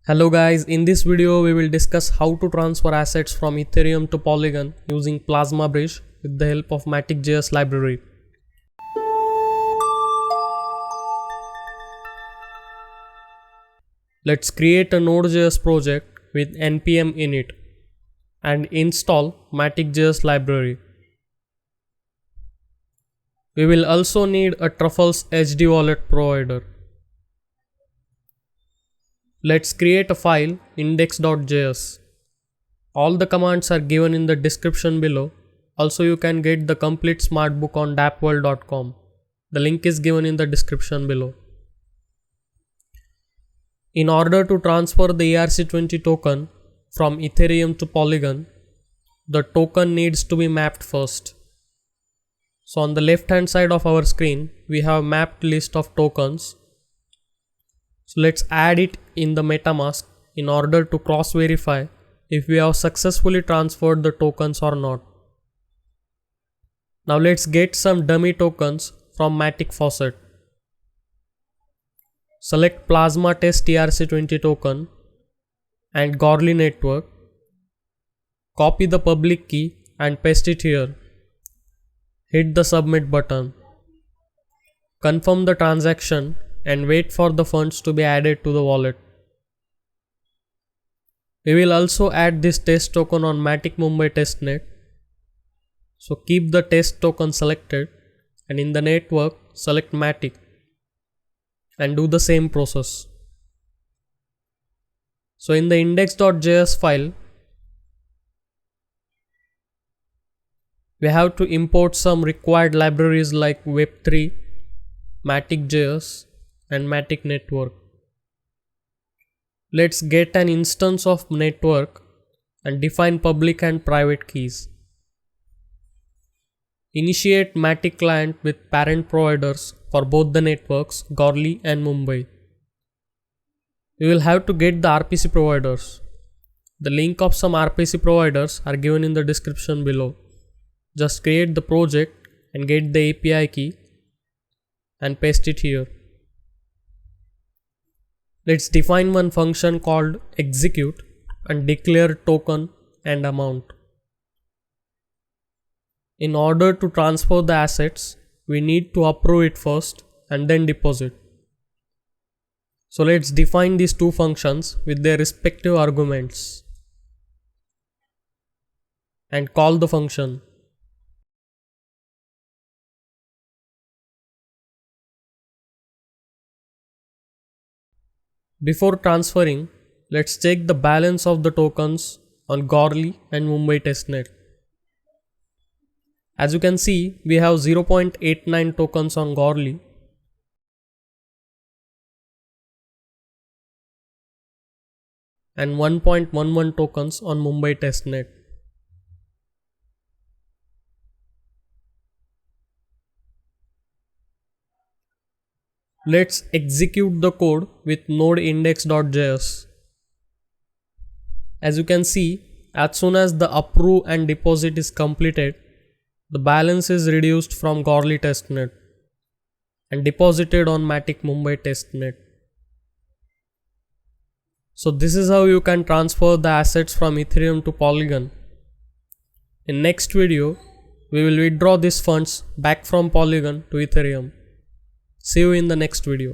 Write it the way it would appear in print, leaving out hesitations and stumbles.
Hello guys, in this video we will discuss how to transfer assets from Ethereum to Polygon using Plasma Bridge with the help of Matic.js library. Let's create a Node.js project with npm init and install Matic.js library. We will also need a Truffles HD wallet provider. Let's create a file index.js. All the commands are given in the description below. Also, you can get the complete smartbook on dappworld.com. The link is given in the description below. In order to transfer the ERC20 token from Ethereum to Polygon, the token needs to be mapped first. So on the left hand side of our screen, we have mapped list of tokens. So let's add it in the MetaMask in order to cross verify if we have successfully transferred the tokens or not. Now let's get some dummy tokens from Matic Faucet. Select Plasma Test ERC20 token and Goerli network. Copy the public key and paste it here. Hit the submit button. Confirm the transaction and wait for the funds to be added to the wallet. We will also add this test token on Matic Mumbai testnet. So keep the test token selected and in the network select Matic and do the same process. So in the index.js file, we have to import some required libraries like Web3, Matic.js and Matic network. Let's get an instance of network and define public and private keys. Initiate Matic client with parent providers for both the networks Goerli and Mumbai. We will have to get the RPC providers. The link of some RPC providers are given in the description below. Just create the project and get the API key and paste it here. Let's define one function called execute and declare token and amount. In order to transfer the assets, we need to approve it first and then deposit. So let's define these two functions with their respective arguments and call the function. Before transferring, let's check the balance of the tokens on Goerli and Mumbai testnet. As you can see, we have 0.89 tokens on Goerli and 1.11 tokens on Mumbai testnet. Let's execute the code with node index.js. As you can see, as soon as the approve and deposit is completed, the balance is reduced from Goerli testnet and deposited on Matic Mumbai testnet. So this is how you can transfer the assets from Ethereum to Polygon. In next video, we will withdraw these funds back from Polygon to Ethereum. See you in the next video.